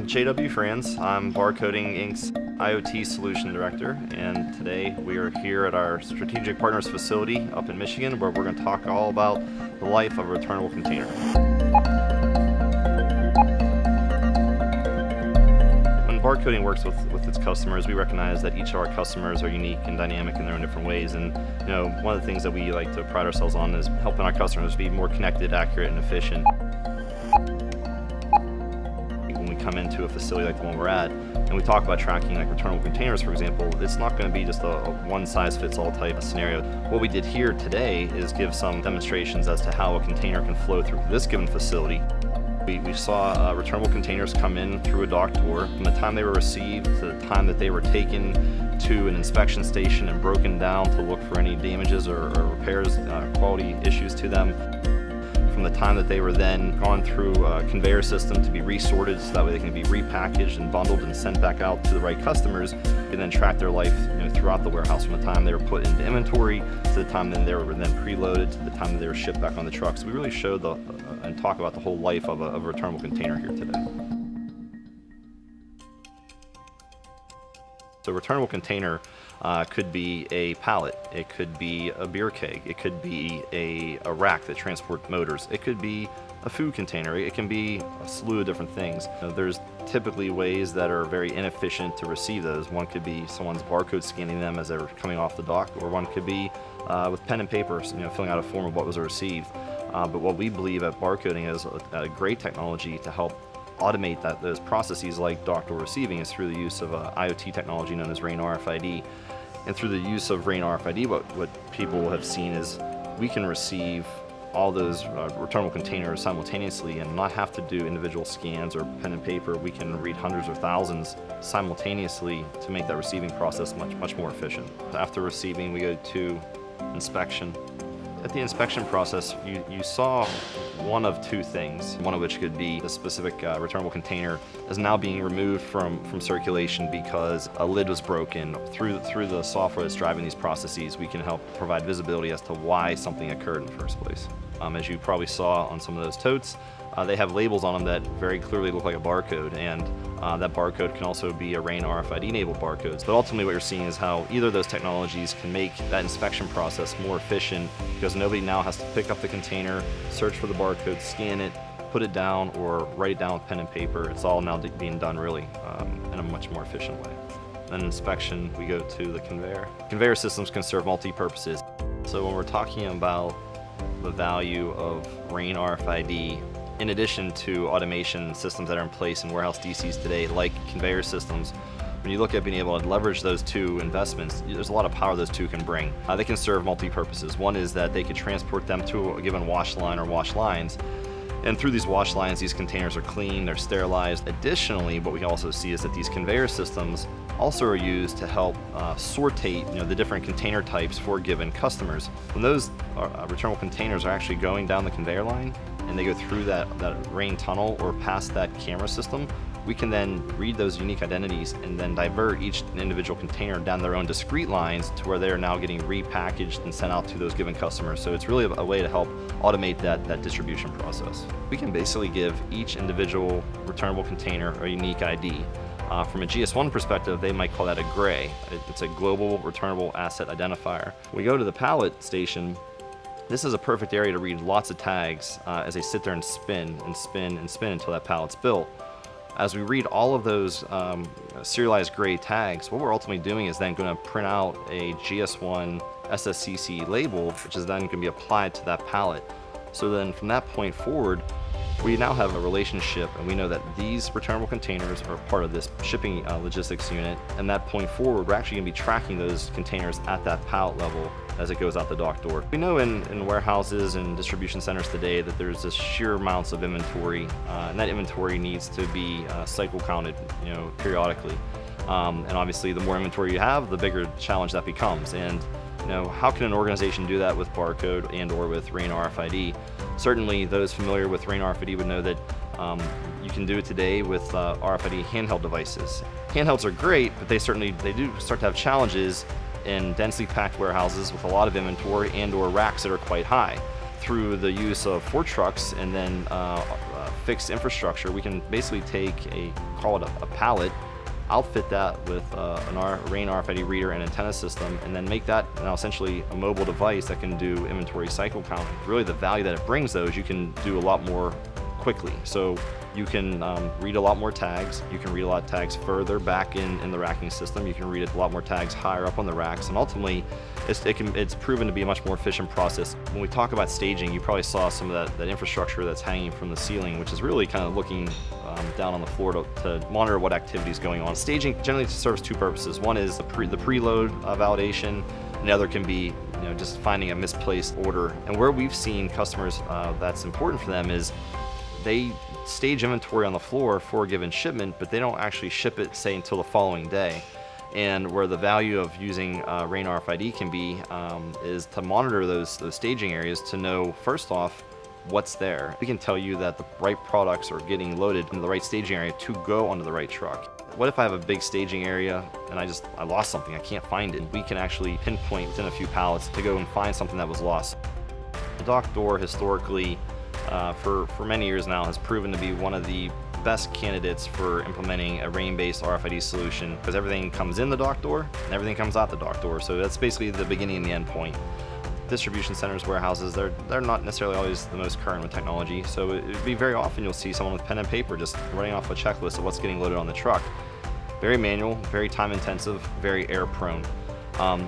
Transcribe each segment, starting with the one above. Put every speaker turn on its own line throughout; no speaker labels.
JW Franz. I'm Barcoding Inc.'s IoT Solution Director, and today we are here at our Strategic Partners facility up in Michigan, where we're going to talk all about the life of a returnable container. When Barcoding works with its customers, we recognize that each of our customers are unique and dynamic in their own different ways, and one of the things that we like to pride ourselves on is helping our customers be more connected, accurate, and efficient. Come into a facility like the one we're at, and we talk about tracking like returnable containers, for example, it's not going to be just a one-size-fits-all type of scenario. What we did here today is give some demonstrations as to how a container can flow through this given facility. We saw returnable containers come in through a dock door. From the time they were received to the time that they were taken to an inspection station and broken down to look for any damages or repairs, quality issues to them. From the time that they were then gone through a conveyor system to be resorted so that way they can be repackaged and bundled and sent back out to the right customers, and then track their life throughout the warehouse from the time they were put into inventory to the time then they were then preloaded to the time that they were shipped back on the truck. So we really showed and talk about the whole life of a returnable container here today. So a returnable container could be a pallet, it could be a beer keg, it could be a rack that transports motors, it could be a food container, it can be a slew of different things. There's typically ways that are very inefficient to receive those. One could be someone's barcode scanning them as they're coming off the dock, or one could be with pen and paper, filling out a form of what was received. But what we believe at Barcoding is a great technology to help automate those processes like dock door receiving is through the use of IoT technology known as RAIN RFID. And through the use of RAIN RFID, what people have seen is we can receive all those returnable containers simultaneously and not have to do individual scans or pen and paper. We can read hundreds or thousands simultaneously to make that receiving process much more efficient. After receiving, we go to inspection. At the inspection process, you saw one of two things, one of which could be the specific returnable container is now being removed from circulation because a lid was broken. Through the software that's driving these processes, we can help provide visibility as to why something occurred in the first place. As you probably saw on some of those totes, they have labels on them that very clearly look like a barcode, and that barcode can also be a RAIN RFID enabled barcodes. But ultimately what you're seeing is how either of those technologies can make that inspection process more efficient because nobody now has to pick up the container, search for the barcode, scan it, put it down, or write it down with pen and paper. It's all now being done really in a much more efficient way. Then inspection, we go to the conveyor. Conveyor systems can serve multi-purposes. So when we're talking about the value of RAIN RFID, in addition to automation systems that are in place in warehouse DCs today, like conveyor systems, when you look at being able to leverage those two investments, there's a lot of power those two can bring. They can serve multi-purposes. One is that they could transport them to a given wash line or wash lines, and through these wash lines, these containers are clean, they're sterilized. Additionally, what we also see is that these conveyor systems also are used to help sortate the different container types for given customers. When those returnable containers are actually going down the conveyor line, and they go through that RAIN tunnel or past that camera system, we can then read those unique identities and then divert each individual container down their own discrete lines to where they're now getting repackaged and sent out to those given customers. So it's really a way to help automate that distribution process. We can basically give each individual returnable container a unique ID. From a GS1 perspective, they might call that a GRAY. It's a Global Returnable Asset Identifier. We go to the pallet station. This is a perfect area to read lots of tags as they sit there and spin and spin and spin until that pallet's built. As we read all of those serialized gray tags, what we're ultimately doing is then going to print out a GS1 SSCC label, which is then going to be applied to that pallet. So then from that point forward, we now have a relationship, and we know that these returnable containers are part of this shipping logistics unit, and that point forward, we're actually going to be tracking those containers at that pallet level as it goes out the dock door. We know in warehouses and distribution centers today that there's just sheer amounts of inventory, and that inventory needs to be cycle counted periodically. And obviously the more inventory you have, the bigger challenge that becomes. And how can an organization do that with barcode and or with RAIN RFID? Certainly those familiar with RAIN RFID would know that you can do it today with RFID handheld devices. Handhelds are great, but they do start to have challenges in densely packed warehouses with a lot of inventory and or racks that are quite high. Through the use of fork trucks and then fixed infrastructure. We can basically take call it a pallet, outfit that with a RAIN RFID reader and antenna system, and then make that now essentially a mobile device that can do inventory cycle counting. Really the value that it brings though is you can do a lot more quickly. So you can read a lot more tags. You can read a lot of tags further back in the racking system. You can read a lot more tags higher up on the racks, and ultimately it's proven to be a much more efficient process. When we talk about staging, you probably saw some of that infrastructure that's hanging from the ceiling, which is really kind of looking down on the floor to monitor what activity is going on. Staging generally serves two purposes. One is the preload validation, and the other can be just finding a misplaced order. And where we've seen customers that's important for them is they stage inventory on the floor for a given shipment, but they don't actually ship it, say, until the following day. And where the value of using RAIN RFID can be is to monitor those staging areas to know, first off, what's there. We can tell you that the right products are getting loaded in the right staging area to go onto the right truck. What if I have a big staging area and I lost something, I can't find it? We can actually pinpoint within a few pallets to go and find something that was lost. The dock door historically, for many years now, has proven to be one of the best candidates for implementing a RAIN-based RFID solution, because everything comes in the dock door and everything comes out the dock door. So that's basically the beginning and the end point. Distribution centers, warehouses, they're not necessarily always the most current with technology. So it would be very often you'll see someone with pen and paper just running off a checklist of what's getting loaded on the truck. Very manual, very time intensive, very error prone.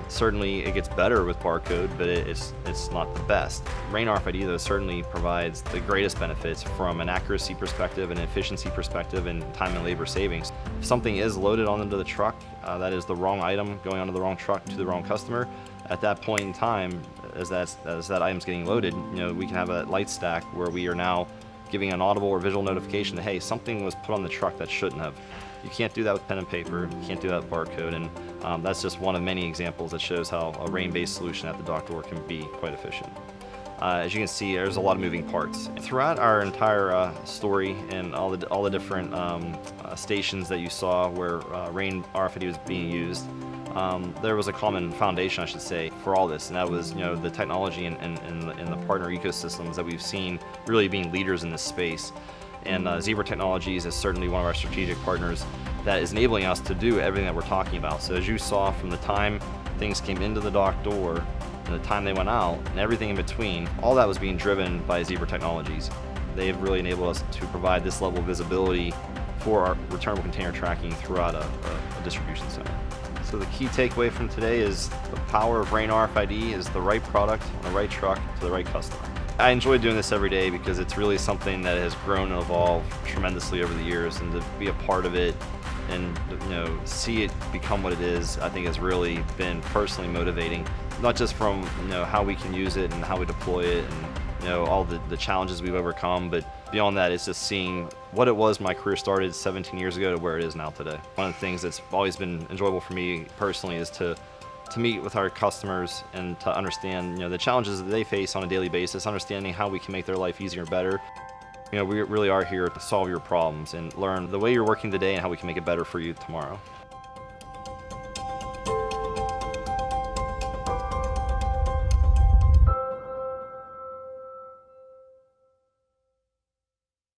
Certainly it gets better with barcode, but it's not the best. RAIN RFID though certainly provides the greatest benefits from an accuracy perspective, an efficiency perspective, and time and labor savings. If something is loaded onto the truck, that is the wrong item going onto the wrong truck to the wrong customer, at that point in time, as that item's getting loaded, we can have a light stack where we are now giving an audible or visual notification that, hey, something was put on the truck that shouldn't have. You can't do that with pen and paper, you can't do that with barcode, and that's just one of many examples that shows how a RAIN-based solution at the dock door can be quite efficient. As you can see, there's a lot of moving parts. Throughout our entire story and all the different stations that you saw where RAIN RFID was being used, there was a common foundation, I should say, for all this, and that was the technology and the partner ecosystems that we've seen really being leaders in this space. And Zebra Technologies is certainly one of our strategic partners that is enabling us to do everything that we're talking about. So as you saw, from the time things came into the dock door and the time they went out and everything in between, all that was being driven by Zebra Technologies. They've really enabled us to provide this level of visibility for our returnable container tracking throughout a distribution center. So the key takeaway from today is the power of RAIN RFID is the right product on the right truck to the right customer. I enjoy doing this every day because it's really something that has grown and evolved tremendously over the years, and to be a part of it and see it become what it is, I think has really been personally motivating. Not just from how we can use it and how we deploy it and all the challenges we've overcome, but beyond that, it's just seeing what it was my career started 17 years ago to where it is now today. One of the things that's always been enjoyable for me personally is to meet with our customers and to understand the challenges that they face on a daily basis, understanding how we can make their life easier and better. We really are here to solve your problems and learn the way you're working today and how we can make it better for you tomorrow.